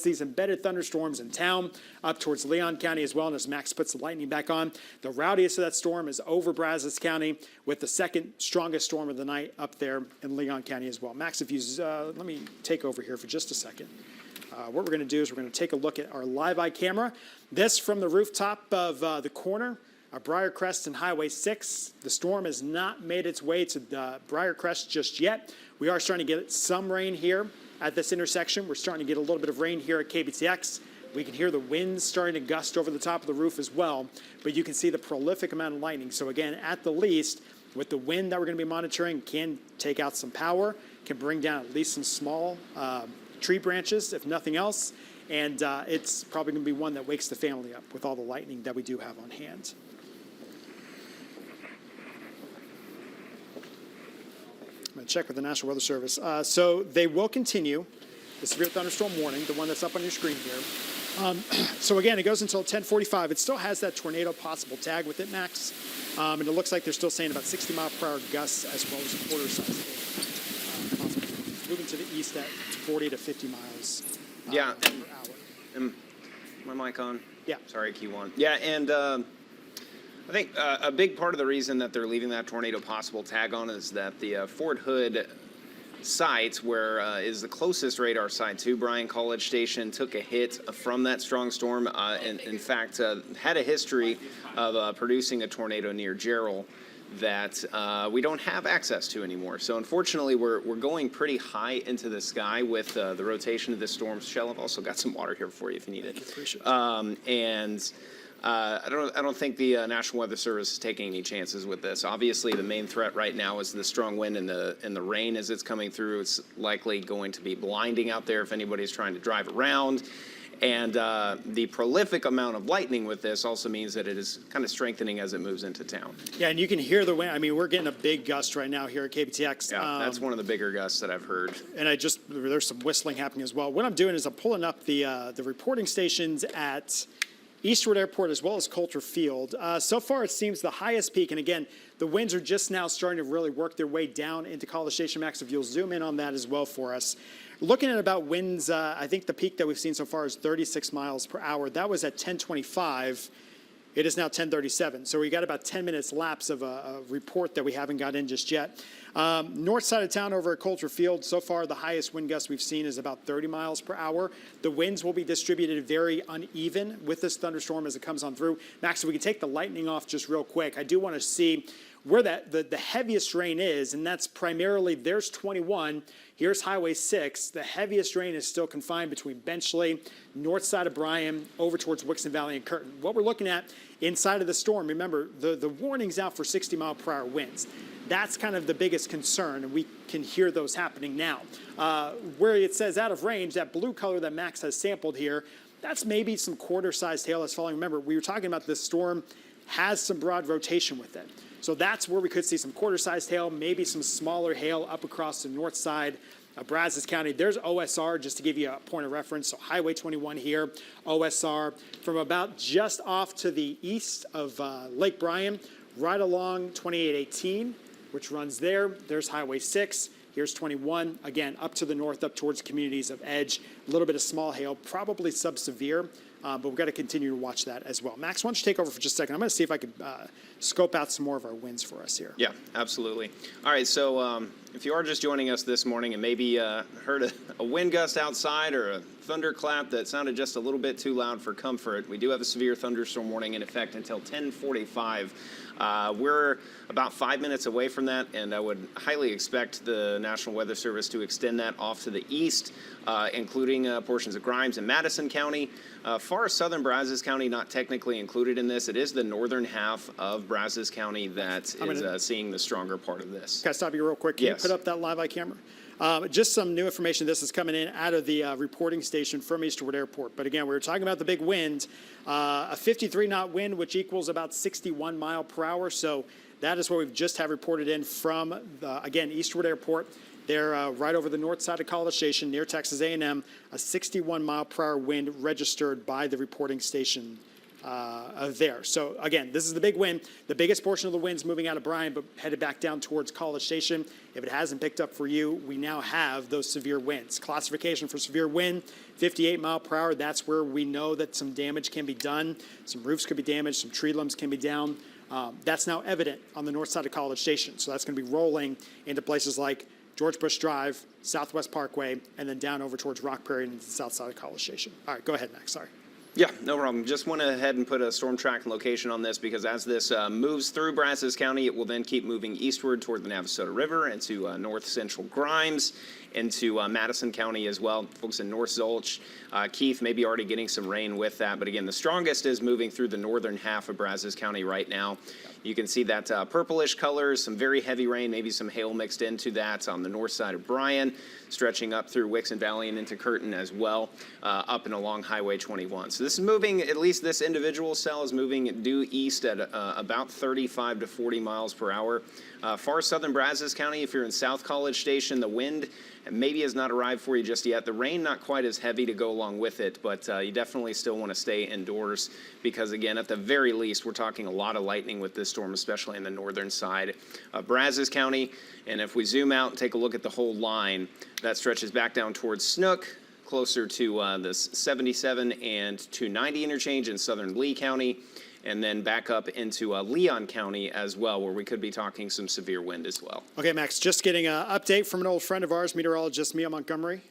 these embedded thunderstorms in town up towards Leon County as well. And as Max puts the lightning back on, the rowdiest of that storm is over Brazos County with the second strongest storm of the night up there in Leon County as well. Max, if you let me take over here for just a second. What we're going to do is we're going to take a look at our live eye camera. This from the rooftop of the corner of Briarcrest and Highway 6. The storm has not made its way to Briarcrest just yet. We are starting to get some rain here at this intersection. We're starting to get a little bit of rain here at KBTX. We can hear the winds starting to gust over the top of the roof as well, but you can see the prolific amount of lightning. So again, at the least, with the wind that we're going to be monitoring, can take out some power, can bring down at least some small tree branches, if nothing else, and it's probably going to be one that wakes the family up with all the lightning that we do have on hand. I'm going to check with the National Weather Service. So they will continue the severe thunderstorm warning, the one that's up on your screen here. So again, it goes until 10:45. It still has that tornado possible tag with it, Max. And it looks like they're still saying about 60-mile-per-hour gusts as well as a quarter-size. Moving to the east at 40 to 50 miles per hour. My mic on? Yeah. Sorry, Q1. Yeah, and I think a big part of the reason that they're leaving that tornado possible tag on is that the Fort Hood site, where is the closest radar site to Bryan College Station, took a hit from that strong storm, and in fact had a history of producing a tornado near Gerald that we don't have access to anymore. So unfortunately, we're going pretty high into the sky with the rotation of this storm. Shell, I've also got some water here for you if you need it. Appreciate it. I don't think the National Weather Service is taking any chances with this. Obviously, the main threat right now is the strong wind and the rain as it's coming through. It's likely going to be blinding out there if anybody's trying to drive around. And the prolific amount of lightning with this also means that it is kind of strengthening as it moves into town. Yeah, and you can hear the wind. I mean, we're getting a big gust right now here at KBTX. Yeah, that's one of the bigger gusts that I've heard. And there's some whistling happening as well. What I'm doing is I'm pulling up the reporting stations at Eastwood Airport as well as Coulter Field. So far, it seems the highest peak, and again, the winds are just now starting to really work their way down into College Station. Max, if you'll zoom in on that as well for us. Looking at about winds, I think the peak that we've seen so far is 36 miles per hour. That was at 10:25. It is now 10:37. So we got about 10 minutes lapse of a report that we haven't got in just yet. North side of town over at Coulter Field, so far the highest wind gust we've seen is about 30 miles per hour. The winds will be distributed very uneven with this thunderstorm as it comes on through. Max, if we can take the lightning off just real quick, I do want to see where the heaviest rain is, and that's primarily, there's 21, here's Highway 6. The heaviest rain is still confined between Benchley, north side of Bryan, over towards Wixon Valley and Curtin. What we're looking at inside of the storm, remember, the warning's out for 60-mile-per-hour winds. That's kind of the biggest concern, and we can hear those happening now. Where it says out of range, that blue color that Max has sampled here, that's maybe some quarter-sized hail that's falling. Remember, we were talking about this storm has some broad rotation with it. So that's where we could see some quarter-sized hail, maybe some smaller hail up across the north side of Brazos County. There's OSR, just to give you a point of reference. So Highway 21 here, OSR, from about just off to the east of Lake Bryan, right along 2818, which runs there. There's Highway 6. Here's 21. Again, up to the north, up towards communities of Edge. A little bit of small hail, probably subsevere. But we've got to continue to watch that as well. Max, why don't you take over for just a second? I'm going to see if I could scope out some more of our winds for us here. Yeah, absolutely. All right, so if you are just joining us this morning and maybe heard a wind gust outside or a thunderclap that sounded just a little bit too loud for comfort, we do have a severe thunderstorm warning in effect until 10:45. We're about 5 minutes away from that, and I would highly expect the National Weather Service to extend that off to the east, including portions of Grimes and Madison County. Far southern Brazos County, not technically included in this. It is the northern half of Brazos County that is seeing the stronger part of this. Can I stop you real quick? Can Yes. you put up that live eye camera? Just some new information. This is coming in out of the reporting station from Eastwood Airport. But again, we were talking about the big wind, a 53-knot wind, which equals about 61 mile per hour. So that is what we've just have reported in from, again, Eastwood Airport. They're right over the north side of College Station near Texas A&M, a 61 mile per hour wind registered by the reporting station there. So again, this is the big win. The biggest portion of the wind's moving out of Bryan, but headed back down towards College Station. If it hasn't picked up for you, we now have those severe winds. Classification for severe wind, 58 mile per hour. That's where we know that some damage can be done. Some roofs could be damaged, some tree limbs can be down. That's now evident on the north side of College Station. So that's going to be rolling into places like George Bush Drive, Southwest Parkway, and then down over towards Rock Prairie and into the south side of College Station. All right, go ahead, Max. Sorry. Yeah, no problem. Just went ahead and put a storm track location on this because as this moves through Brazos County, it will then keep moving eastward toward the Navasota River into north central Grimes, into Madison County as well. Folks in North Zolch, Keith may be already getting some rain with that. But again, the strongest is moving through the northern half of Brazos County right now. You can see that purplish colors, some very heavy rain, maybe some hail mixed into that on the north side of Bryan, stretching up through Wixon Valley and into Curtin as well, up and along Highway 21. So this is moving, at least this individual cell is moving due east at about 35 to 40 miles per hour. Far southern Brazos County, if you're in South College Station, the wind maybe has not arrived for you just yet. The rain not quite as heavy to go along with it, but you definitely still want to stay indoors because, again, at the very least, we're talking a lot of lightning with this storm, especially in the northern side of Brazos County. And if we zoom out and take a look at the whole line, that stretches back down towards Snook, closer to the 77 and 290 interchange in southern Lee County, and then back up into Leon County as well, where we could be talking some severe wind as well. Okay, Max, just getting an update from an old friend of ours, meteorologist Mia Montgomery.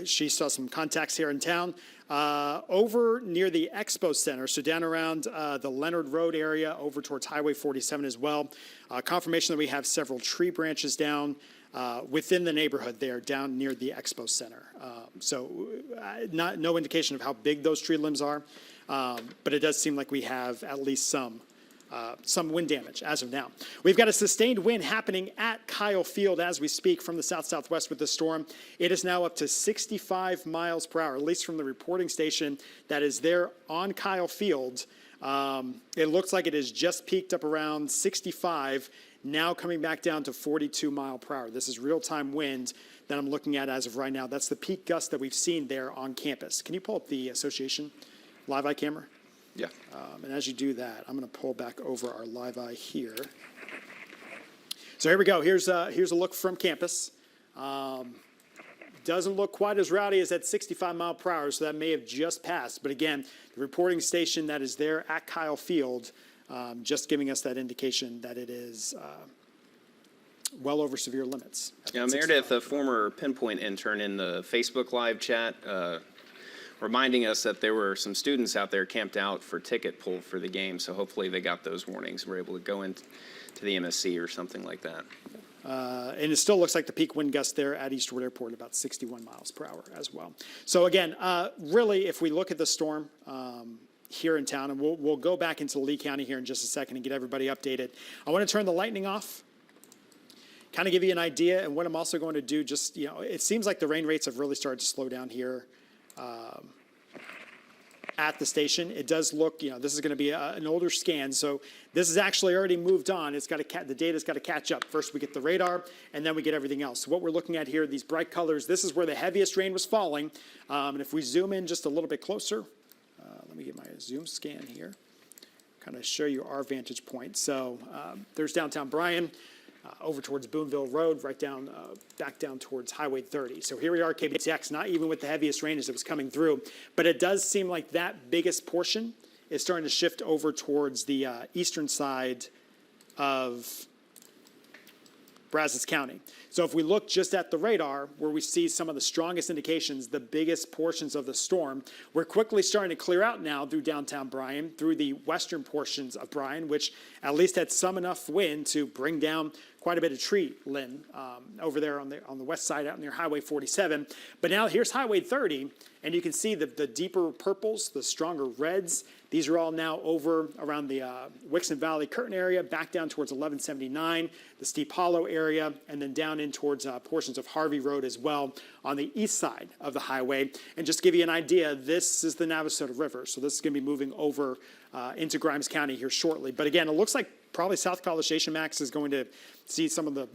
She saw some contacts here in town. Over near the Expo Center, so down around the Leonard Road area, over towards Highway 47 as well. Confirmation that we have several tree branches down within the neighborhood there, down near the Expo Center. No indication of how big those tree limbs are. But it does seem like we have at least some wind damage as of now. We've got a sustained wind happening at Kyle Field as we speak from the south-southwest with the storm. It is now up to 65 miles per hour, at least from the reporting station that is there on Kyle Field. It looks like it has just peaked up around 65, now coming back down to 42 mile per hour. This is real-time wind that I'm looking at as of right now. That's the peak gust that we've seen there on campus. Can you pull up the association live eye camera? Yeah. And as you do that, I'm going to pull back over our live eye here. So here we go. Here's a look from campus. Doesn't look quite as rowdy as that 65 mile per hour, so that may have just passed. But again, the reporting station that is there at Kyle Field, just giving us that indication that it is well over severe limits. Yeah, Meredith, a former Pinpoint intern in the Facebook live chat, reminding us that there were some students out there camped out for ticket pull for the game, so hopefully they got those warnings. We're able to go into the MSC or something like that. And it still looks like the peak wind gust there at Eastwood Airport about 61 miles per hour as well. So again, really, if we look at the storm here in town, and we'll go back into Lee County here in just a second and get everybody updated. I want to turn the lightning off, kind of give you an idea, and what I'm also going to do, just, it seems like the rain rates have really started to slow down here at the station. It does look, this is going to be an older scan, so this has actually already moved on. It's got to the data's got to catch up. First we get the radar, and then we get everything else. So what we're looking at here, these bright colors, this is where the heaviest rain was falling. And if we zoom in just a little bit closer, let me get my zoom scan here, kind of show you our vantage point. So there's downtown Bryan. Over towards Boonville Road, right down, back down towards Highway 30. So here we are, KBTX, not even with the heaviest rain as it was coming through, but it does seem like that biggest portion is starting to shift over towards the eastern side of Brazos County. So if we look just at the radar, where we see some of the strongest indications, the biggest portions of the storm, we're quickly starting to clear out now through downtown Bryan, through the western portions of Bryan, which at least had some enough wind to bring down quite a bit of tree limb over there on the west side out near Highway 47. But now here's Highway 30, and you can see the deeper purples, the stronger reds. These are all now over around the Wixon Valley Curtin area, back down towards 1179, the Steep Hollow area, and then down in towards portions of Harvey Road as well on the east side of the highway. And just to give you an idea, this is the Navasota River, so this is going to be moving over into Grimes County here shortly. But again, it looks like probably South College Station, Max, is going to see some of the,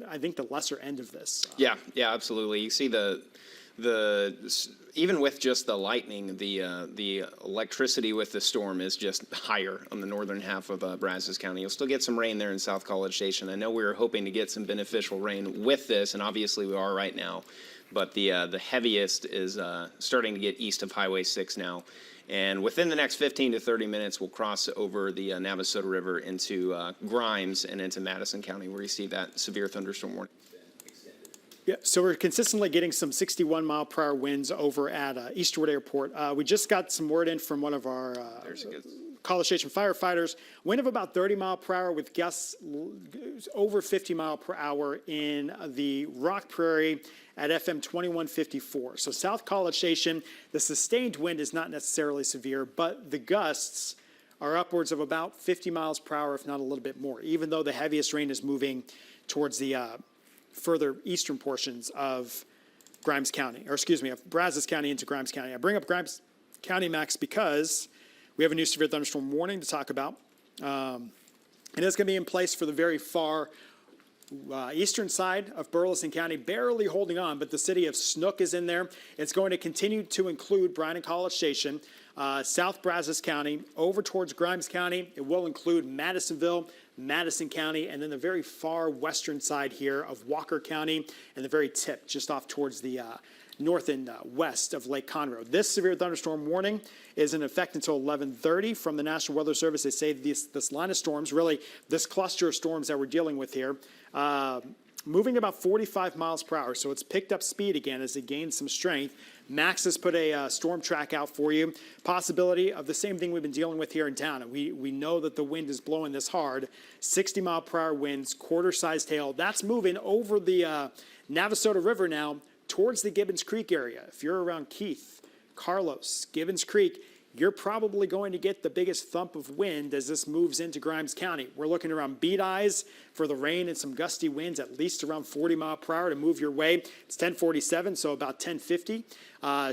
I think, the lesser end of this. Yeah, absolutely. You see the even with just the lightning, the electricity with the storm is just higher on the northern half of Brazos County. You'll still get some rain there in South College Station. I know we were hoping to get some beneficial rain with this, and obviously we are right now. But the heaviest is starting to get east of Highway 6 now. And within the next 15 to 30 minutes, we'll cross over the Navasota River into Grimes and into Madison County, where you see that severe thunderstorm warning. Yeah, so we're consistently getting some 61-mile-per-hour winds over at Eastwood Airport. We just got some word in from one of our College Station firefighters. Wind of about 30 mile per hour with gusts over 50 mile per hour in the Rock Prairie at FM 2154. So South College Station, the sustained wind is not necessarily severe, but the gusts are upwards of about 50 miles per hour, if not a little bit more, even though the heaviest rain is moving towards the further eastern portions of Grimes County, or excuse me, of Brazos County into Grimes County. I bring up Grimes County, Max, because we have a new severe thunderstorm warning to talk about. And it's going to be in place for the very far eastern side of Burleson County, barely holding on, but the city of Snook is in there. It's going to continue to include Bryan and College Station, South Brazos County, over towards Grimes County. It will include Madisonville, Madison County, and then the very far western side here of Walker County, and the very tip just off towards the north and west of Lake Conroe. This severe thunderstorm warning is in effect until 11:30 from the National Weather Service. They say this line of storms, really this cluster of storms that we're dealing with here, moving about 45 miles per hour. So it's picked up speed again as it gains some strength. Max has put a storm track out for you. Possibility of the same thing we've been dealing with here in town. And we know that the wind is blowing this hard. 60 mile per hour winds, quarter-sized hail. That's moving over the Navasota River now towards the Gibbons Creek area. If you're around Keith, Carlos, Gibbons Creek, you're probably going to get the biggest thump of wind as this moves into Grimes County. We're looking around beat eyes for the rain and some gusty winds, at least around 40 mile per hour to move your way. It's 1047, so about 1050.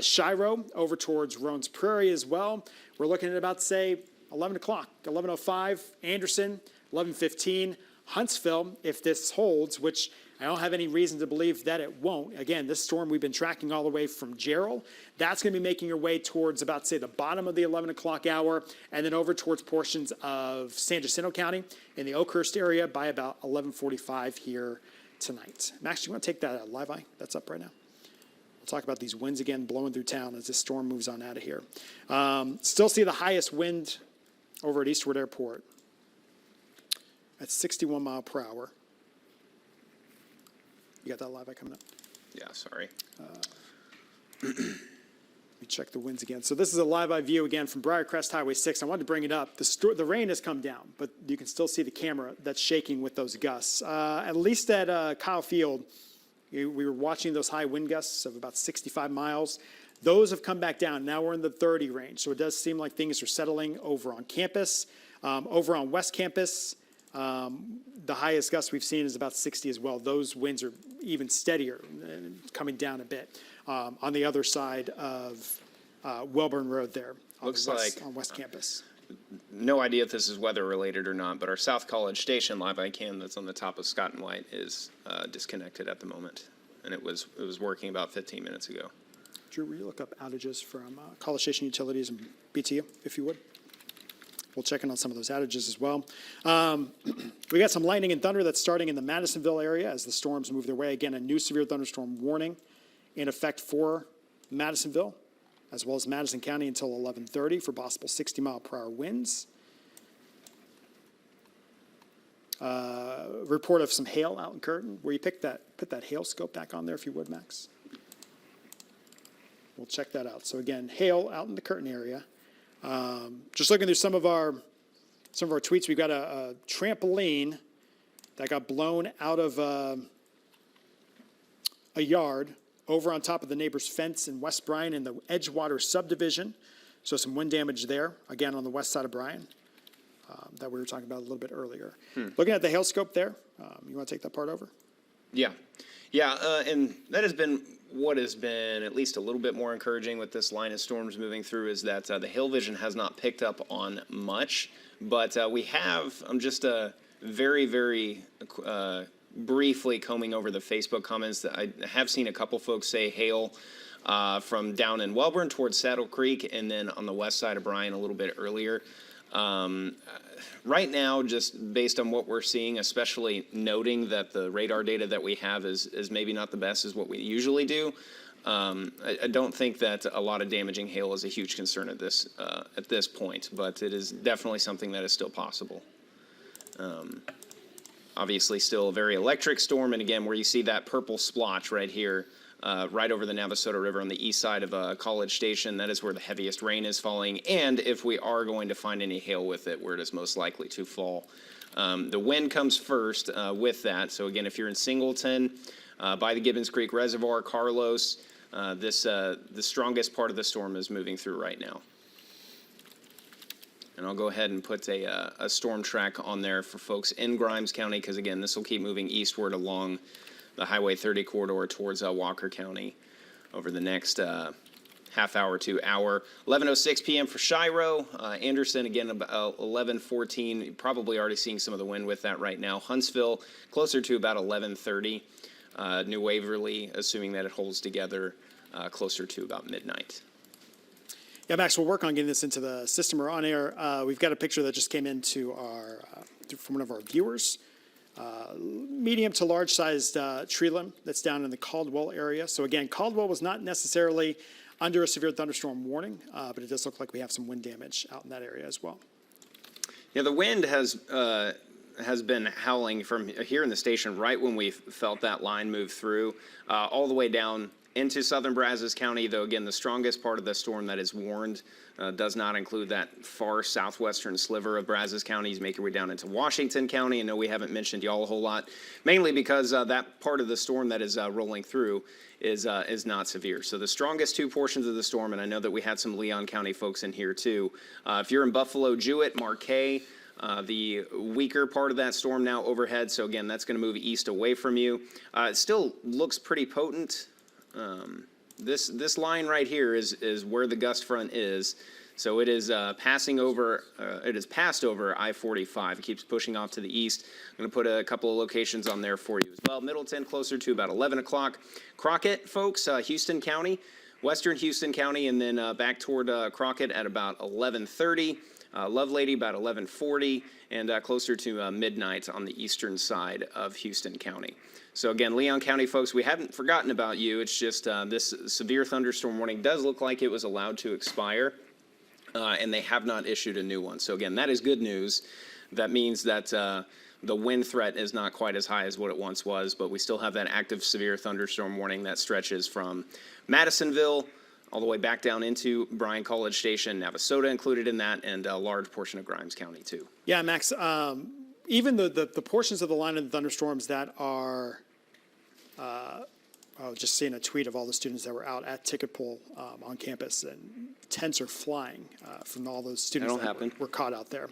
Shiro over towards Roans Prairie as well. We're looking at about, say, 11 o'clock, 11:05. Anderson, 11:15. Huntsville, if this holds, which I don't have any reason to believe that it won't. Again, this storm we've been tracking all the way from Gerald. That's going to be making your way towards about, say, the bottom of the 11 o'clock hour, and then over towards portions of San Jacinto County in the Oakhurst area by about 11:45 here tonight. Max, do you want to take that live eye that's up right now? We'll talk about these winds again blowing through town as this storm moves on out of here. Still see the highest wind over at Eastwood Airport at 61 mile per hour. You got that live eye coming up? Yeah, sorry. Let me check the winds again. So this is a live eye view again from Briarcrest Highway 6. I wanted to bring it up. The rain has come down, but you can still see the camera that's shaking with those gusts. At least at Kyle Field, we were watching those high wind gusts of about 65 miles. Those have come back down. Now we're in the 30 range. So it does seem like things are settling over on campus. Over on West Campus, the highest gust we've seen is about 60 as well. Those winds are even steadier, coming down a bit on the other side of Welborn Road there on West Campus. No idea if this is weather related or not, but our South College Station live eye cam that's on the top of Scott and White is disconnected at the moment, and it was working about 15 minutes ago. Drew, will you look up outages from College Station Utilities and BTU, if you would? We'll check in on some of those outages as well. We got some lightning and thunder that's starting in the Madisonville area as the storms move their way. Again, a new severe thunderstorm warning in effect for Madisonville, as well as Madison County until 11:30 for possible 60 mile per hour winds. Report of some hail out in Curtin. Where you put that hail scope back on there, if you would, Max. We'll check that out. So again, hail out in the Curtin area. Just looking through some of our tweets, we've got a trampoline that got blown out of a yard over on top of the neighbor's fence in West Bryan in the Edgewater subdivision. So some wind damage there, again on the west side of Bryan, that we were talking about a little bit earlier. Looking at the hail scope there, you want to take that part over? Yeah, and that has been what has been at least a little bit more encouraging with this line of storms moving through is that the hail vision has not picked up on much, but we have, I'm just very, very briefly combing over the Facebook comments that I have seen a couple folks say hail from down in Welborn towards Saddle Creek, and then on the west side of Bryan a little bit earlier. Right now, just based on what we're seeing, especially noting that the radar data that we have is maybe not the best as what we usually do, I don't think that a lot of damaging hail is a huge concern at this point, but it is definitely something that is still possible. Obviously, still a very electric storm, and again, where you see that purple splotch right here, right over the Navasota River on the east side of College Station, that is where the heaviest rain is falling, and if we are going to find any hail with it, where it is most likely to fall. The wind comes first with that, so again, if you're in Singleton, by the Gibbons Creek Reservoir, Carlos, the strongest part of the storm is moving through right now. And I'll go ahead and put a storm track on there for folks in Grimes County, because again, this will keep moving eastward along the Highway 30 corridor towards Walker County over the next half hour to hour. 11:06 p.m. for Shiro. Anderson, again, about 11:14. You're probably already seeing some of the wind with that right now. Huntsville, closer to about 11:30. New Waverly, assuming that it holds together, closer to about midnight. Yeah, Max, we'll work on getting this into the system or on air. We've got a picture that just came into our from one of our viewers. Medium to large sized tree limb that's down in the Caldwell area. So again, Caldwell was not necessarily under a severe thunderstorm warning, but it does look like we have some wind damage out in that area as well. Yeah, the wind has been howling from here in the station right when we felt that line move through, all the way down into southern Brazos County, though again, the strongest part of the storm that is warned does not include that far southwestern sliver of Brazos County. You make your way down into Washington County. I know we haven't mentioned y'all a whole lot, mainly because that part of the storm that is rolling through is not severe. So the strongest two portions of the storm, and I know that we had some Leon County folks in here too. If you're in Buffalo, Jewett, Marquay, the weaker part of that storm now overhead. So again, that's going to move east away from you. It still looks pretty potent. This line right here is where the gust front is. So it is passing over, it has passed over I-45. It keeps pushing off to the east. I'm going to put a couple of locations on there for you as well. Middleton, closer to about 11 o'clock. Crockett, folks, Houston County, western Houston County, and then back toward Crockett at about 11:30. Lovelady about 11:40, and closer to midnight on the eastern side of Houston County. So again, Leon County folks, we haven't forgotten about you. It's just this severe thunderstorm warning does look like it was allowed to expire, and they have not issued a new one. So again, that is good news. That means that the wind threat is not quite as high as what it once was, but we still have that active severe thunderstorm warning that stretches from Madisonville all the way back down into Bryan College Station, Navasota included in that, and a large portion of Grimes County too. Yeah, Max, even the portions of the line of the thunderstorms that are, I was just seeing a tweet of all the students that were out at Ticket Pool on campus, and tents are flying from all those students that were caught out there.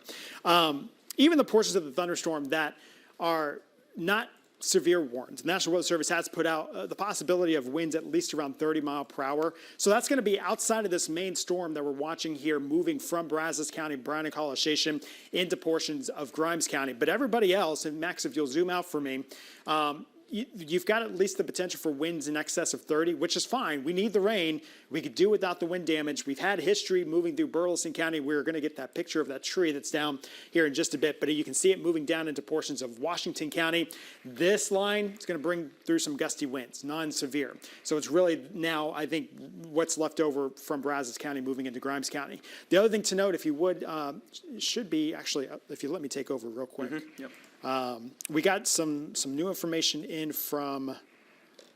Even the portions of the thunderstorm that are not severe warned. The National Weather Service has put out the possibility of winds at least around 30 miles per hour. So that's going to be outside of this main storm that we're watching here, moving from Brazos County, Bryan and College Station into portions of Grimes County. But everybody else, and Max, if you'll zoom out for me, you've got at least the potential for winds in excess of 30, which is fine. We need the rain. We could do without the wind damage. We've had history moving through Burleson County. We're going to get that picture of that tree that's down here in just a bit, but you can see it moving down into portions of Washington County. This line is going to bring through some gusty winds, non-severe. So it's really now, I think, what's left over from Brazos County moving into Grimes County. The other thing to note, if you would, should be actually, if you let me take over real quick. Yep. We got some new information in from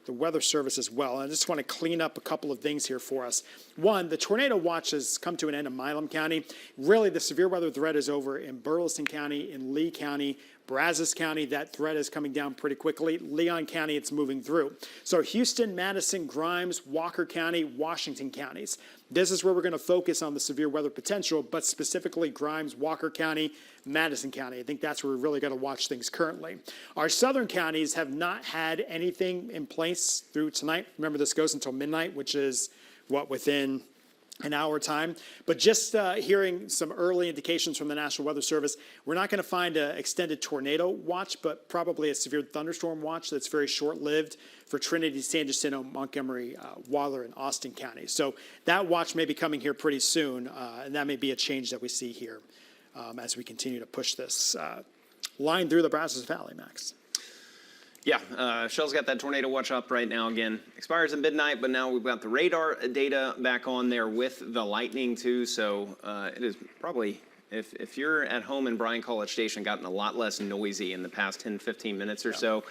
the Weather Service as well. And I just want to clean up a couple of things here for us. One, the tornado watch has come to an end in Milam County. Really, the severe weather threat is over in Burleson County, in Lee County, Brazos County. That threat is coming down pretty quickly. Leon County, it's moving through. So Houston, Madison, Grimes, Walker County, Washington counties. This is where we're going to focus on the severe weather potential, but specifically Grimes, Walker County, Madison County. I think that's where we really got to watch things currently. Our southern counties have not had anything in place through tonight. Remember, this goes until midnight, which is, within an hour time. But just hearing some early indications from the National Weather Service, we're not going to find an extended tornado watch, but probably a severe thunderstorm watch that's very short-lived for Trinity, San Jacinto, Montgomery, Waller, and Austin counties. So that watch may be coming here pretty soon, and that may be a change that we see here as we continue to push this line through the Brazos Valley, Max. Yeah, Shell's got that tornado watch up right now again. Expires at midnight, but now we've got the radar data back on there with the lightning too. So it is probably, if you're at home in Bryan College Station, gotten a lot less noisy in the past 10, 15 minutes or so.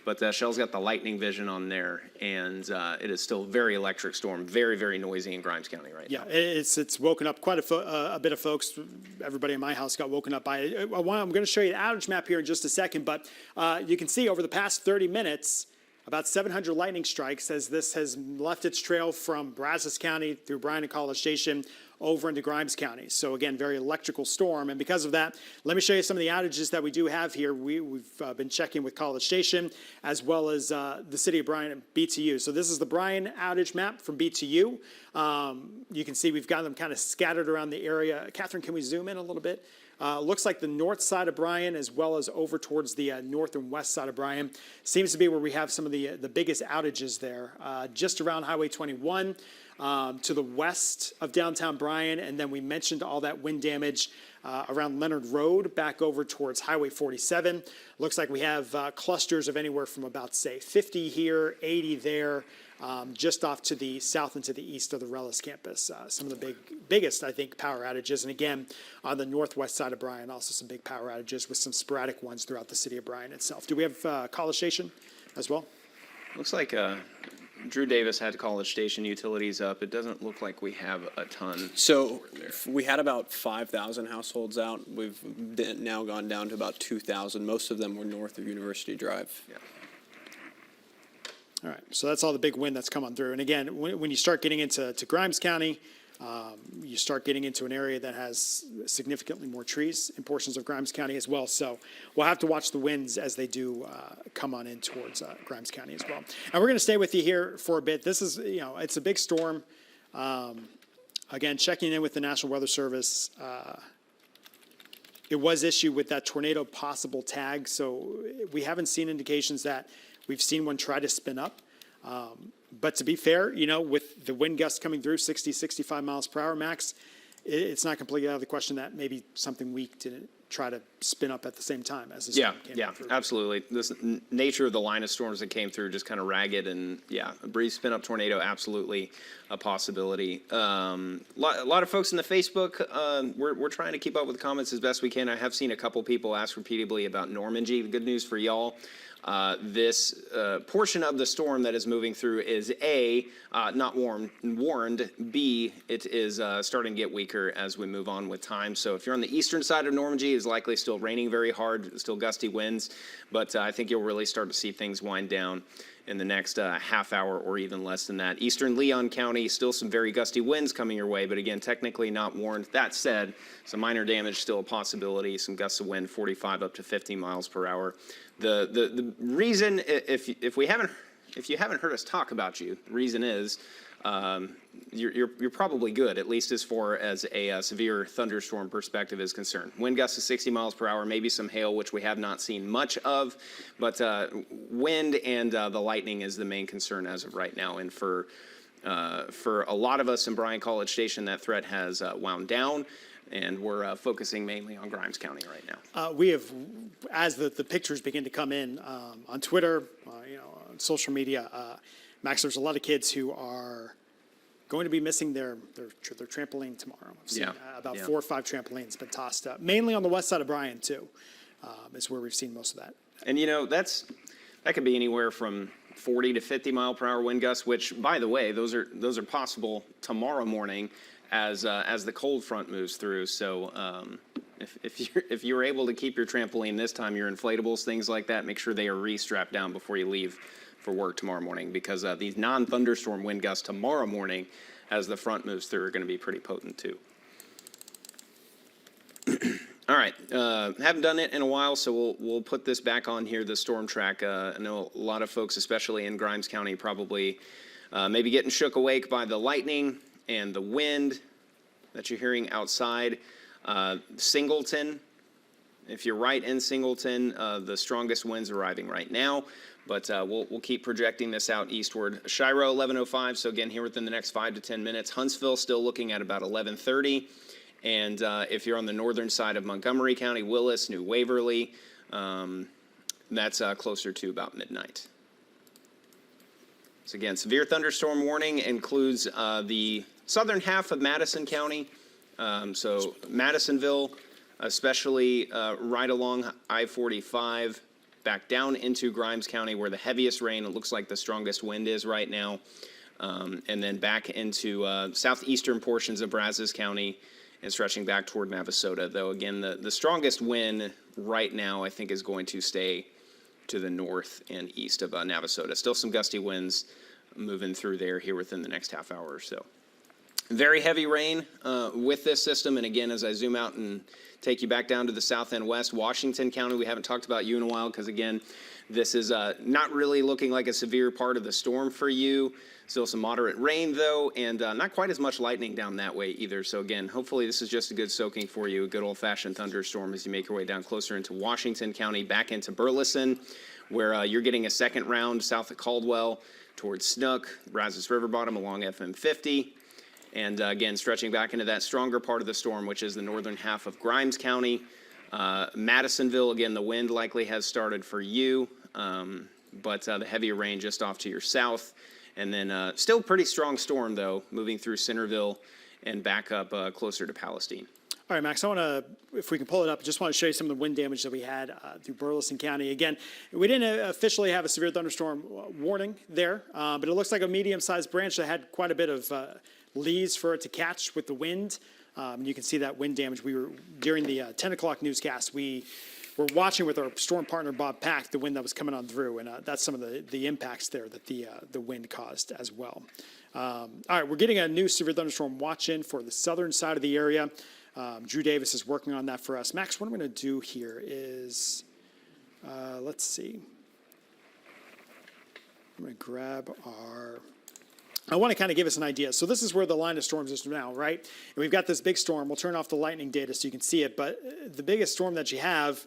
But Shell's got the lightning vision on there, and it is still very electric storm, very, very noisy in Grimes County right now. Yeah, it's woken up quite a bit of folks. Everybody in my house got woken up by it. I'm going to show you the outage map here in just a second, but you can see over the past 30 minutes, about 700 lightning strikes as this has left its trail from Brazos County through Bryan and College Station over into Grimes County. So again, very electrical storm. And because of that, let me show you some of the outages that we do have here. We've been checking with College Station as well as the city of Bryan and BTU. So this is the Bryan outage map from BTU. You can see we've got them kind of scattered around the area. Catherine, can we zoom in a little bit? Looks like the north side of Bryan as well as over towards the north and west side of Bryan seems to be where we have some of the biggest outages there. Just around Highway 21 to the west of downtown Bryan, and then we mentioned all that wind damage around Leonard Road back over towards Highway 47. Looks like we have clusters of anywhere from about, say, 50 here, 80 there, just off to the south and to the east of the Rellis campus. Some of the biggest, I think, power outages. And again, on the northwest side of Bryan, also some big power outages with some sporadic ones throughout the city of Bryan itself. Do we have College Station as well? Looks like Drew Davis had College Station utilities up. It doesn't look like we have a ton. So we had about 5,000 households out. We've now gone down to about 2,000. Most of them were north of University Drive. Yeah. All right, so that's all the big wind that's come on through. And again, when you start getting into Grimes County, you start getting into an area that has significantly more trees in portions of Grimes County as well. So we'll have to watch the winds as they do come on in towards Grimes County as well. And we're going to stay with you here for a bit. This is, it's a big storm. Again, checking in with the National Weather Service. It was issued with that tornado possible tag, so we haven't seen indications that we've seen one try to spin up. But to be fair, with the wind gusts coming through 60, 65 miles per hour max, it's not completely out of the question that maybe something weak didn't try to spin up at the same time as the storm came through. Absolutely. This nature of the line of storms that came through, just kind of ragged, and a breeze spin up tornado, absolutely a possibility. A lot of folks in the Facebook, we're trying to keep up with the comments as best we can. I have seen a couple people ask repeatedly about Normandy. The good news for y'all. This portion of the storm that is moving through is A, not warned, B, it is starting to get weaker as we move on with time. So if you're on the eastern side of Normandy, it's likely still raining very hard, still gusty winds, but I think you'll really start to see things wind down in the next half hour or even less than that. Eastern Leon County, still some very gusty winds coming your way, but again, technically not warned. That said, some minor damage still a possibility, some gusts of wind 45 up to 50 miles per hour. The reason, if you haven't heard us talk about you, the reason is you're probably good, at least as far as a severe thunderstorm perspective is concerned. Wind gusts of 60 miles per hour, maybe some hail, which we have not seen much of, but wind and the lightning is the main concern as of right now. And for a lot of us in Bryan College Station, that threat has wound down. And we're focusing mainly on Grimes County right now. We have, as the pictures begin to come in on Twitter, on social media, Max, there's a lot of kids who are going to be missing their trampoline tomorrow. I've seen about 4 or 5 trampolines been tossed up, mainly on the west side of Bryan too, is where we've seen most of that. And that could be anywhere from 40 to 50 mile per hour wind gusts, which, by the way, those are possible tomorrow morning as the cold front moves through. So if you're able to keep your trampoline this time, your inflatables, things like that, make sure they are re-strapped down before you leave for work tomorrow morning, because these non-thunderstorm wind gusts tomorrow morning as the front moves through are going to be pretty potent too. All right, haven't done it in a while, so we'll put this back on here, the storm track. I know a lot of folks, especially in Grimes County, probably maybe getting shook awake by the lightning and the wind that you're hearing outside, Singleton, if you're right in Singleton, the strongest winds arriving right now, but we'll keep projecting this out eastward. Shiro, 11:05, so again, here within the next 5 to 10 minutes. Huntsville still looking at about 11:30, and if you're on the northern side of Montgomery County, Willis, New Waverly, that's closer to about midnight. So again, severe thunderstorm warning includes the southern half of Madison County, so Madisonville, especially right along I-45, back down into Grimes County where the heaviest rain, it looks like the strongest wind is right now, and then back into southeastern portions of Brazos County and stretching back toward Navasota, though again, the strongest wind right now I think is going to stay to the north and east of Navasota. Still some gusty winds moving through there here within the next half hour or so. Very heavy rain with this system, and again, as I zoom out and take you back down to the south and west, Washington County, we haven't talked about you in a while because, again, this is not really looking like a severe part of the storm for you. Still some moderate rain, though, and not quite as much lightning down that way either. So, again, hopefully this is just a good soaking for you, a good old-fashioned thunderstorm as you make your way down closer into Washington County, back into Burleson, where you're getting a second round south of Caldwell towards Snook, Brazos River Bottom along FM 50. And again, stretching back into that stronger part of the storm, which is the northern half of Grimes County. Madisonville, again, the wind likely has started for you, but the heavier rain just off to your south. And then still pretty strong storm, though, moving through Centerville and back up closer to Palestine. All right, Max, I want to, if we can pull it up, just want to show you some of the wind damage that we had through Burleson County. Again, we didn't officially have a severe thunderstorm warning there, but it looks like a medium-sized branch that had quite a bit of leaves for it to catch with the wind. You can see that wind damage. We were, during the 10 o'clock newscast, we were watching with our storm partner, Bob Pack, the wind that was coming on through, and that's some of the impacts there that the wind caused as well. All right, we're getting a new severe thunderstorm watch in for the southern side of the area. Drew Davis is working on that for us. Max, what I'm going to do here is, let's see. I'm going to grab our, I want to kind of give us an idea. So this is where the line of storms is now, right? And we've got this big storm. We'll turn off the lightning data so you can see it. But the biggest storm that you have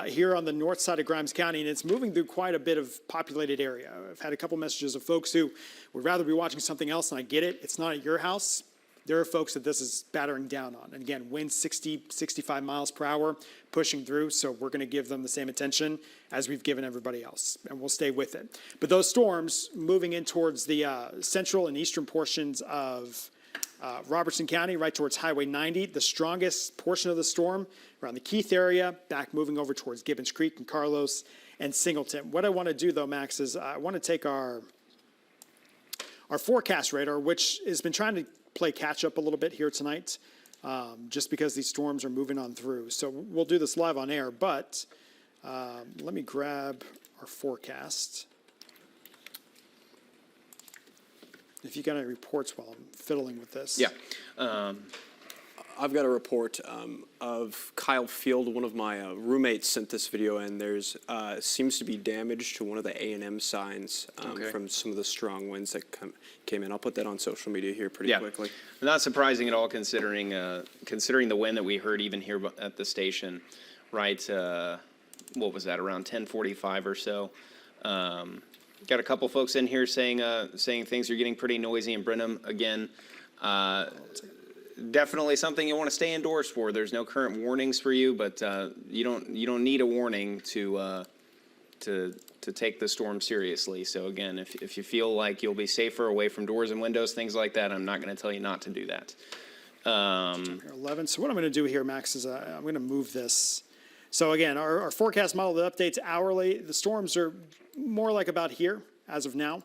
here on the north side of Grimes County, and it's moving through quite a bit of populated area. I've had a couple messages of folks who would rather be watching something else, and I get it. It's not at your house. There are folks that this is battering down on. And again, winds 60, 65 miles per hour pushing through, so we're going to give them the same attention as we've given everybody else, and we'll stay with it. But those storms moving in towards the central and eastern portions of Robertson County, right towards Highway 90, the strongest portion of the storm around the Keith area, back moving over towards Gibbons Creek and Carlos and Singleton. What I want to do, though, Max, is I want to take our forecast radar, which has been trying to play catch up a little bit here tonight, just because these storms are moving on through. So we'll do this live on air, but let me grab our forecast. If you got any reports while I'm fiddling with this. Yeah. I've got a report of Kyle Field. One of my roommates sent this video, and there's seems to be damage to one of the A&M signs from some of the strong winds that came in. I'll put that on social media here pretty quickly. Not surprising at all, considering the wind that we heard even here at the station, right? What was that, around 10:45 or so? Got a couple folks in here saying things are getting pretty noisy in Brenham again. Definitely something you want to stay indoors for. There's no current warnings for you, but you don't need a warning to take the storm seriously. So again, if you feel like you'll be safer away from doors and windows, things like that, I'm not going to tell you not to do that. 11. So what I'm going to do here, Max, is I'm going to move this. So again, our forecast model that updates hourly. The storms are more like about here as of now.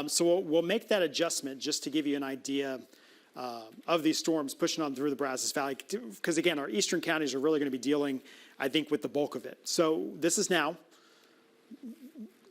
So we'll make that adjustment just to give you an idea of these storms pushing on through the Brazos Valley. Because again, our eastern counties are really going to be dealing, I think, with the bulk of it. So this is now.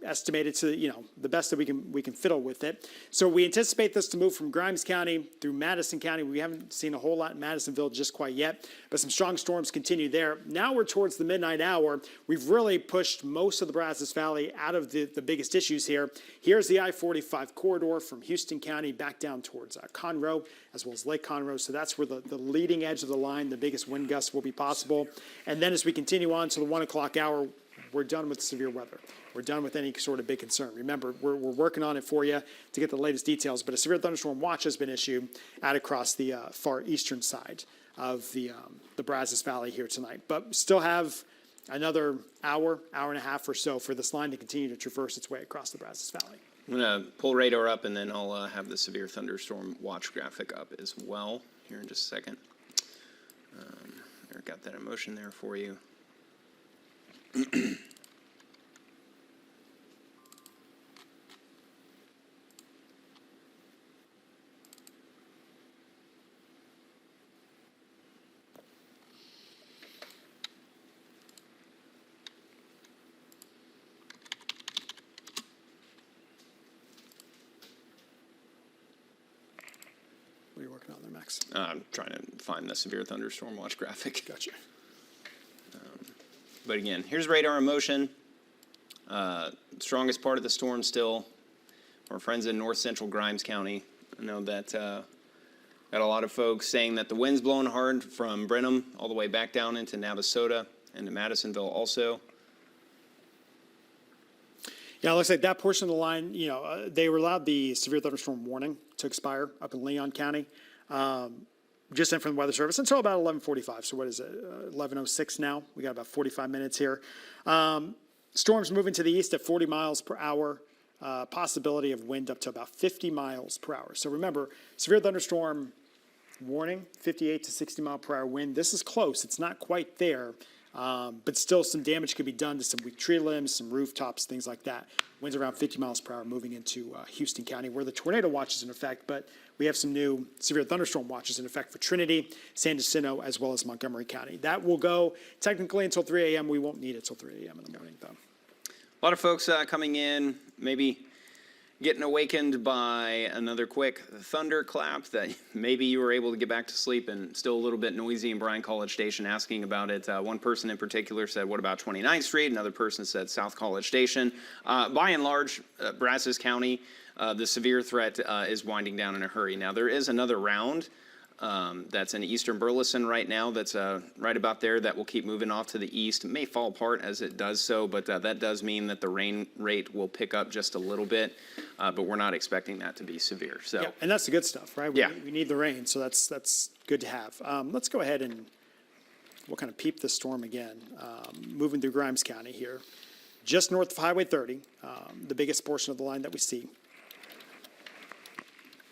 estimated to, the best that we can fiddle with it. So we anticipate this to move from Grimes County through Madison County. We haven't seen a whole lot in Madisonville just quite yet, but some strong storms continue there. Now we're towards the midnight hour. We've really pushed most of the Brazos Valley out of the biggest issues here. Here's the I-45 corridor from Houston County back down towards Conroe, as well as Lake Conroe. So that's where the leading edge of the line, the biggest wind gusts will be possible. And then as we continue on to the 1 o'clock hour, we're done with severe weather. We're done with any sort of big concern. Remember, we're working on it for you to get the latest details, but a severe thunderstorm watch has been issued out across the far eastern side of the Brazos Valley here tonight. But still have another hour and a half or so for this line to continue to traverse its way across the Brazos Valley. I'm going to pull radar up, and then I'll have the severe thunderstorm watch graphic up as well here in just a second. Got that in motion there for you. What are you working on there, Max? I'm trying to find the severe thunderstorm watch graphic. Gotcha. But again, here's radar in motion. Strongest part of the storm still. Our friends in north central Grimes County. I know that got a lot of folks saying that the wind's blowing hard from Brenham all the way back down into Navasota and to Madisonville also. Yeah, it looks like that portion of the line, they were allowed the severe thunderstorm warning to expire up in Leon County. Just in from the Weather Service until about 11:45. So what is it, 11:06 now? We got about 45 minutes here. Storms moving to the east at 40 miles per hour. Possibility of wind up to about 50 miles per hour. So remember, severe thunderstorm warning, 58 to 60 mile per hour wind. This is close. It's not quite there. But still some damage could be done to some weak tree limbs, some rooftops, things like that. Winds around 50 miles per hour moving into Houston County, where the tornado watch is in effect, but we have some new severe thunderstorm watches in effect for Trinity, San Jacinto, as well as Montgomery County. That will go technically until 3 a.m. We won't need it until 3 a.m. in the morning, though. A lot of folks coming in, maybe getting awakened by another quick thunderclap that maybe you were able to get back to sleep and still a little bit noisy in Bryan College Station asking about it. One person in particular said, what about 29th Street? Another person said South College Station. By and large, Brazos County, the severe threat is winding down in a hurry. Now, there is another round that's in eastern Burleson right now that's right about there that will keep moving off to the east. It may fall apart as it does so, but that does mean that the rain rate will pick up just a little bit, but we're not expecting that to be severe. So, yeah, and that's the good stuff, right? Yeah. We need the rain, so that's good to have. Let's go ahead and we'll kind of peep the storm again. Moving through Grimes County here, just north of Highway 30, the biggest portion of the line that we see.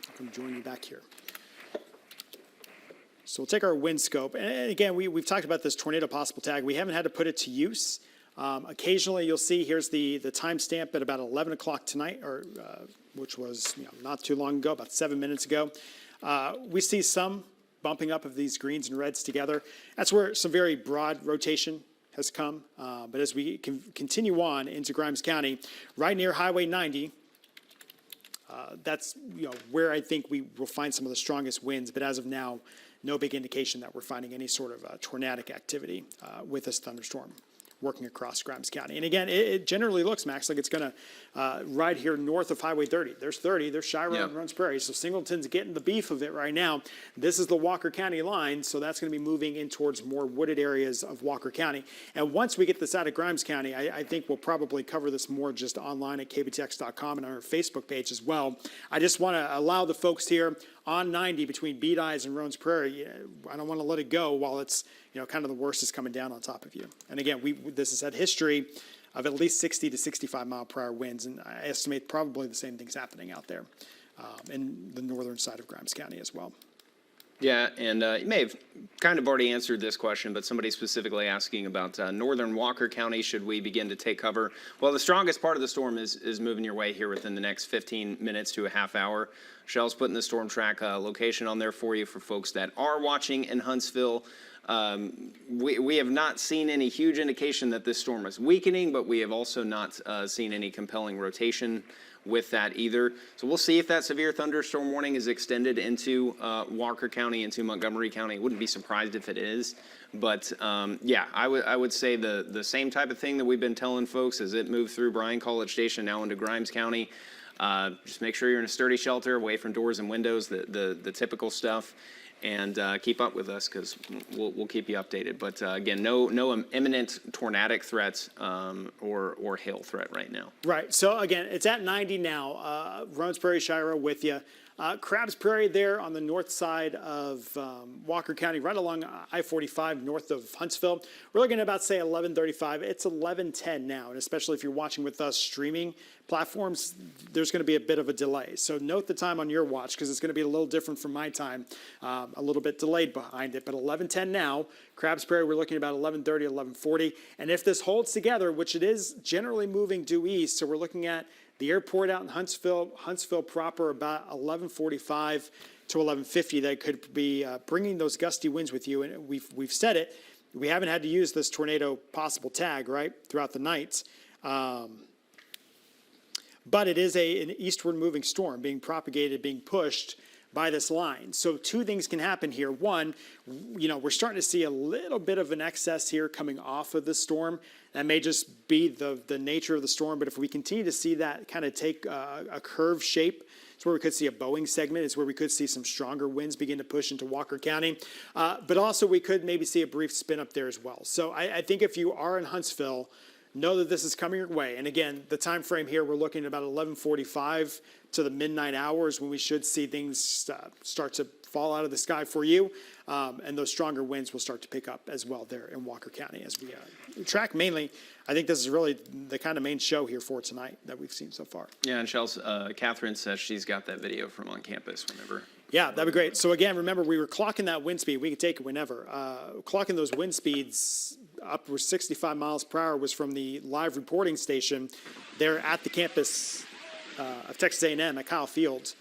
I'll come join you back here. So we'll take our wind scope. And again, we've talked about this tornado possible tag. We haven't had to put it to use. Occasionally you'll see, here's the timestamp at about 11 o'clock tonight, which was not too long ago, about 7 minutes ago. We see some bumping up of these greens and reds together. That's where some very broad rotation has come. But as we continue on into Grimes County, right near Highway 90, that's where I think we will find some of the strongest winds. But as of now, no big indication that we're finding any sort of tornadic activity with this thunderstorm working across Grimes County. And again, it generally looks, Max, like it's going to ride here north of Highway 30. There's 30, there's Shiro and Runs Prairie. So Singleton's getting the beef of it right now. This is the Walker County line, so that's going to be moving in towards more wooded areas of Walker County. And once we get this out of Grimes County, I think we'll probably cover this more just online at KBTX.com and on our Facebook page as well. I just want to allow the folks here on 90 between Beat Eyes and Roans Prairie, I don't want to let it go while it's, kind of the worst is coming down on top of you. And again, this has had history of at least 60 to 65 mile per hour winds, and I estimate probably the same thing's happening out there in the northern side of Grimes County as well. Yeah, and you may have kind of already answered this question, but somebody specifically asking about northern Walker County, should we begin to take cover? Well, the strongest part of the storm is moving your way here within the next 15 minutes to a half hour. Shell's putting the storm track location on there for you for folks that are watching in Huntsville. We have not seen any huge indication that this storm is weakening, but we have also not seen any compelling rotation with that either. So we'll see if that severe thunderstorm warning is extended into Walker County, into Montgomery County. Wouldn't be surprised if it is. But yeah, I would say the same type of thing that we've been telling folks as it moved through Bryan College Station now into Grimes County. Just make sure you're in a sturdy shelter away from doors and windows, the typical stuff. And keep up with us because we'll keep you updated. But again, no imminent tornadic threats or hail threat right now. Right. So again, it's at 90 now. Rones Prairie, Shira with you. Crabs Prairie there on the north side of Walker County, right along I-45 north of Huntsville. We're looking at about, say, 11:35. It's 11:10 now, and especially if you're watching with us streaming platforms, there's going to be a bit of a delay. So note the time on your watch because it's going to be a little different from my time, a little bit delayed behind it. But 11:10 now, Crabs Prairie, we're looking at about 11:30, 11:40. And if this holds together, which it is generally moving due east, so we're looking at the airport out in Huntsville proper about 11:45 to 11:50. They could be bringing those gusty winds with you. And we've said it. We haven't had to use this tornado possible tag, right, throughout the night. But it is an eastward moving storm being propagated, being pushed by this line. So two things can happen here. One, we're starting to see a little bit of an excess here coming off of the storm. That may just be the nature of the storm, but if we continue to see that kind of take a curved shape, it's where we could see a Boeing segment. It's where we could see some stronger winds begin to push into Walker County. But also we could maybe see a brief spin up there as well. So I think if you are in Huntsville, know that this is coming your way. And again, the time frame here, we're looking at about 11:45 to the midnight hours when we should see things start to fall out of the sky for you. And those stronger winds will start to pick up as well there in Walker County as we track mainly. I think this is really the kind of main show here for tonight that we've seen so far. Yeah, and Catherine says she's got that video from on campus whenever. Yeah, that'd be great. So again, remember, we were clocking that wind speed. We could take it whenever. Clocking those wind speeds upwards 65 miles per hour was from the live reporting station there at the campus of Texas A&M at Kyle Field.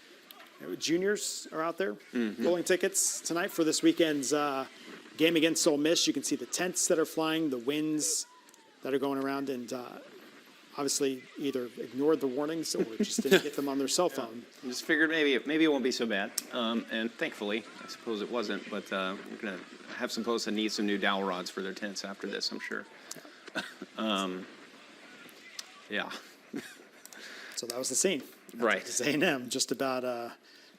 Juniors are out there pulling tickets tonight for this weekend's game against Ole Miss. You can see the tents that are flying, the winds that are going around, and obviously either ignored the warnings or just didn't get them on their cell phone. I just figured maybe it won't be so bad. And thankfully, I suppose it wasn't, but we're going to have some folks that need some new dowel rods for their tents after this, I'm sure. Yeah. So that was the scene. Right. Texas A&M, just about,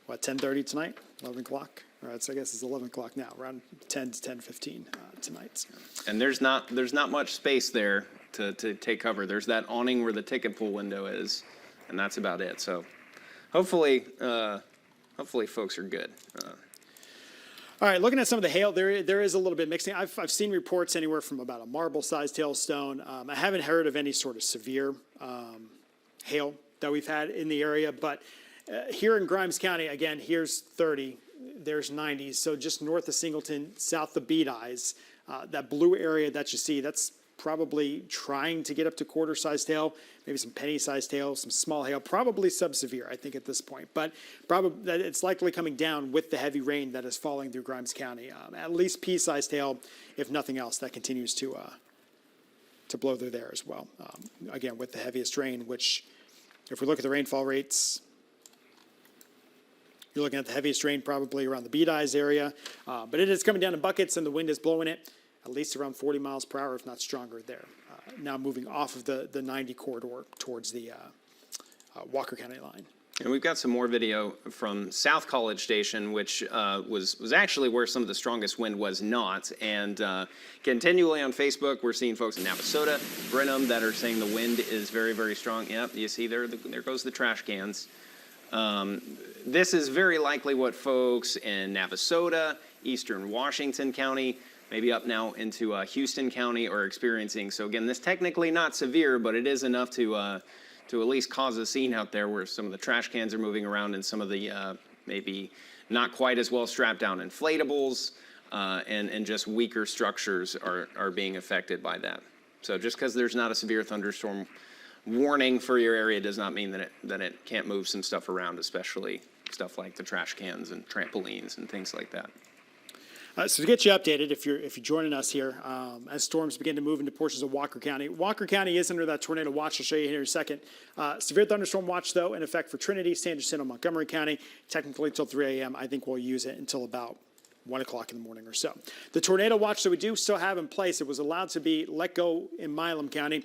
10:30 tonight, 11 o'clock? All right, so I guess it's 11 o'clock now, around 10 to 10:15 tonight. And there's not much space there to take cover. There's that awning where the ticket pool window is, and that's about it. So hopefully folks are good. All right, looking at some of the hail, there is a little bit mixing. I've seen reports anywhere from about a marble-sized hailstone. I haven't heard of any sort of severe hail that we've had in the area, but here in Grimes County, again, here's 30, there's 90. So just north of Singleton, south of Bead Eyes, that blue area that you see, that's probably trying to get up to quarter-sized hail, maybe some penny-sized hail, some small hail, probably sub-severe, I think, at this point. But probably it's likely coming down with the heavy rain that is falling through Grimes County. At least pea-sized hail, if nothing else, that continues to blow through there as well. Again, with the heaviest rain, which, if we look at the rainfall rates, you're looking at the heaviest rain probably around the Bead Eyes area. But it is coming down in buckets, and the wind is blowing it at least around 40 miles per hour, if not stronger there. Now moving off of the 90 corridor towards the Walker County line. And we've got some more video from South College Station, which was actually where some of the strongest wind was not. And continually on Facebook, we're seeing folks in Navasota, Brenham, that are saying the wind is very, very strong. Yep, you see there goes the trash cans. This is very likely what folks in Navasota, Eastern Washington County, maybe up now into Houston County are experiencing. So again, this technically not severe, but it is enough to at least cause a scene out there where some of the trash cans are moving around and some of the maybe not quite as well strapped down inflatables, and just weaker structures are being affected by that. So just because there's not a severe thunderstorm warning for your area does not mean that it can't move some stuff around, especially stuff like the trash cans and trampolines and things like that. So to get you updated, if you're joining us here, as storms begin to move into portions of Walker County is under that tornado watch. I'll show you here in a second. Severe thunderstorm watch, though, in effect for Trinity, San Jacinto, Montgomery County, technically until 3 a.m. I think we'll use it until about 1 o'clock in the morning or so. The tornado watch that we do still have in place, it was allowed to be let go in Milam County.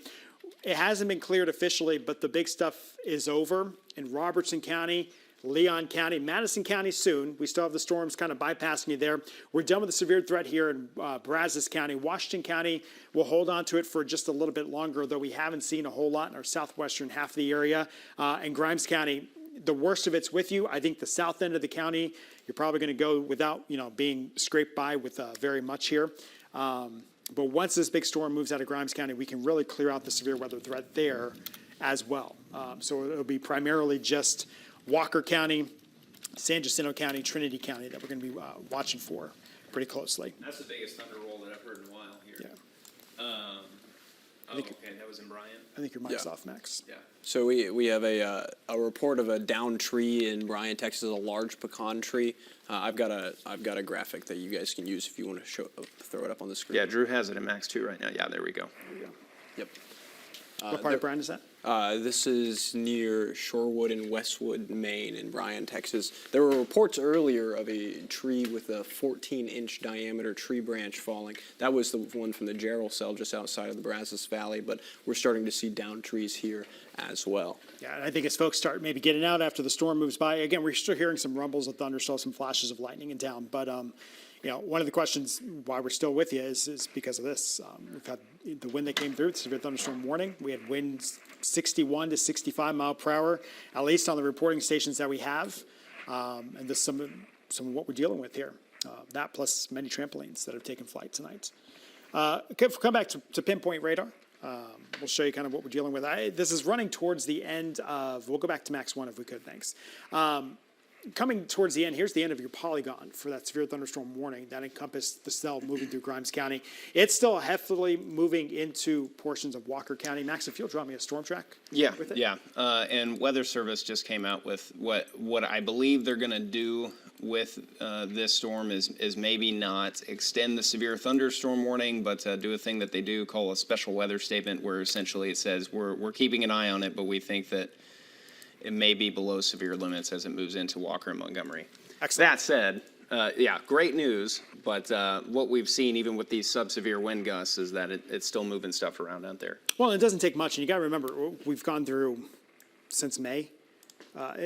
It hasn't been cleared officially, but the big stuff is over in Robertson County, Leon County, Madison County soon. We still have the storms kind of bypassing you there. We're done with the severe threat here in Brazos County. Washington County will hold on to it for just a little bit longer, though we haven't seen a whole lot in our southwestern half of the area. And Grimes County, the worst of it's with you. I think the south end of the county, you're probably going to go without, being scraped by with very much here. But once this big storm moves out of Grimes County, we can really clear out the severe weather threat there as well. So it'll be primarily just Walker County, San Jacinto County, Trinity County that we're going to be watching for pretty closely. That's the biggest thunder roll that I've heard in a while here. Yeah. Okay, that was in Bryant. I think your mic's off, Max. Yeah. So we have a report of a downed tree in Bryan, Texas, a large pecan tree. I've got a graphic that you guys can use if you want to throw it up on the screen. Yeah, Drew has it in Max 2 right now. Yeah, there we go. There we go. Yep. What part of Bryan is that? This is near Shorewood and Westwood, Maine, in Bryan, Texas. There were reports earlier of a tree with a 14-inch diameter tree branch falling. That was the one from the Gerald cell just outside of the Brazos Valley, but we're starting to see downed trees here as well. Yeah, and I think as folks start maybe getting out after the storm moves by, again, we're still hearing some rumbles of thunder, still some flashes of lightning and down, but one of the questions why we're still with you is because of this. We've had the wind that came through, the severe thunderstorm warning. We had winds 61 to 65 mile per hour, at least on the reporting stations that we have. And this is some of what we're dealing with here. That plus many trampolines that have taken flight tonight. Come back to pinpoint radar. We'll show you kind of what we're dealing with. This is running towards the end of, we'll go back to Max 1 if we could, thanks. Coming towards the end, here's the end of your polygon for that severe thunderstorm warning that encompassed the cell moving through Grimes County. It's still heavily moving into portions of Walker County. Max, if you'll draw me a storm track. Yeah, with it. yeah. And Weather Service just came out with what I believe they're going to do with this storm is maybe not extend the severe thunderstorm warning, but do a thing that they do call a special weather statement, where essentially it says we're keeping an eye on it, but we think that it may be below severe limits as it moves into Walker and Montgomery. Excellent. That said, great news, but what we've seen even with these sub-severe wind gusts is that it's still moving stuff around out there. Well, it doesn't take much, and you got to remember, we've gone through since May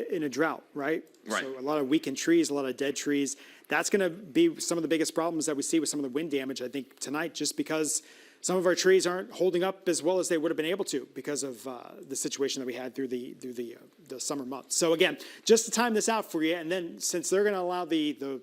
in a drought, right? Right. So a lot of weakened trees, a lot of dead trees. That's going to be some of the biggest problems that we see with some of the wind damage, I think, tonight, just because some of our trees aren't holding up as well as they would have been able to because of the situation that we had through the summer months. So again, just to time this out for you, and then since they're going to allow the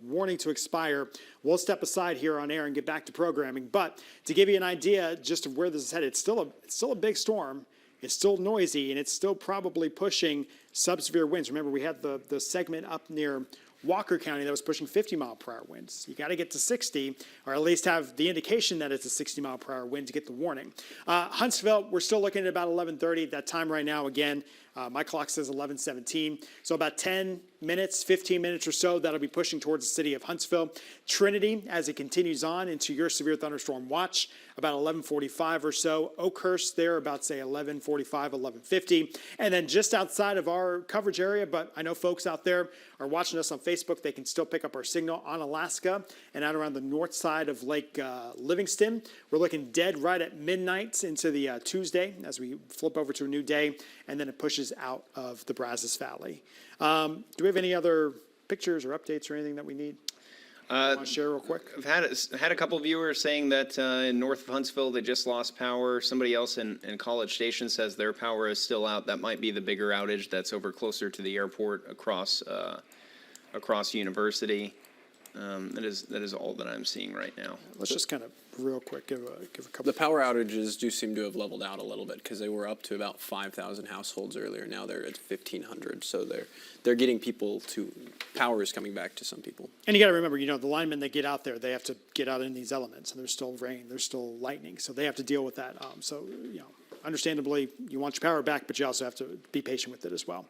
warning to expire, we'll step aside here on air and get back to programming. But to give you an idea just of where this is headed, it's still a big storm. It's still noisy, and it's still probably pushing sub-severe winds. Remember, we had the segment up near Walker County that was pushing 50 mile per hour winds. You got to get to 60, or at least have the indication that it's a 60 mile per hour wind to get the warning. Huntsville, we're still looking at about 11:30. That time right now, again, my clock says 11:17. So about 10 minutes, 15 minutes or so, that'll be pushing towards the city of Huntsville. Trinity, as it continues on into your severe thunderstorm watch, about 11:45 or so. Oakhurst there, about, say, 11:45, 11:50. And then just outside of our coverage area, but I know folks out there are watching us on Facebook. They can still pick up our signal on Alaska and out around the north side of Lake Livingston. We're looking dead right at midnight into the Tuesday as we flip over to a new day, and then it pushes out of the Brazos Valley. Do we have any other pictures or updates or anything that we need? Want to share real quick? I've had a couple of viewers saying that in north of Huntsville they just lost power. Somebody else in College Station says their power is still out. That might be the bigger outage that's over closer to the airport across University. That is all that I'm seeing right now. Let's just kind of real quick give a couple. The power outages do seem to have leveled out a little bit because they were up to about 5,000 households earlier. Now they're at 1,500, so they're getting people to, power is coming back to some people. And you got to remember, the linemen that get out there, they have to get out in these elements, and there's still rain, there's still lightning, so they have to deal with that. So understandably, you want your power back, but you also have to be patient with it as well.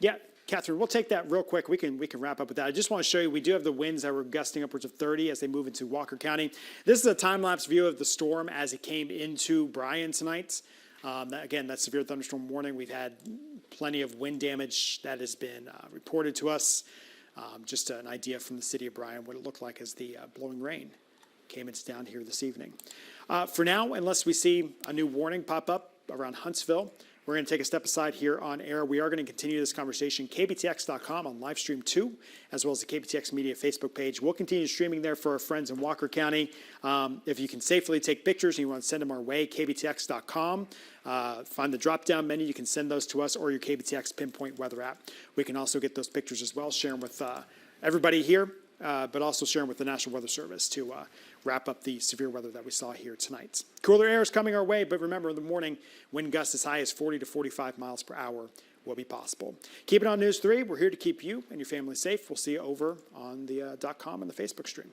Yeah, Catherine, we'll take that real quick. We can wrap up with that. I just want to show you, we do have the winds that were gusting upwards of 30 as they move into Walker County. This is a time-lapse view of the storm as it came into Bryan tonight. Again, that severe thunderstorm warning. We've had plenty of wind damage that has been reported to us. Just an idea from the city of Bryan what it looked like as the blowing rain came down here this evening. For now, unless we see a new warning pop up around Huntsville, we're going to take a step aside here on air. We are going to continue this conversation, KBTX.com on live stream 2, as well as the KBTX Media Facebook page. We'll continue streaming there for our friends in Walker County. If you can safely take pictures and you want to send them our way, KBTX.com. Find the drop-down menu. You can send those to us or your KBTX Pinpoint Weather app. We can also get those pictures as well, share them with everybody here, but also share them with the National Weather Service to wrap up the severe weather that we saw here tonight. Cooler air is coming our way, but remember in the morning, wind gusts as high as 40 to 45 miles per hour will be possible. Keep it on News 3. We're here to keep you and your family safe. We'll see you over on the .com and the Facebook stream.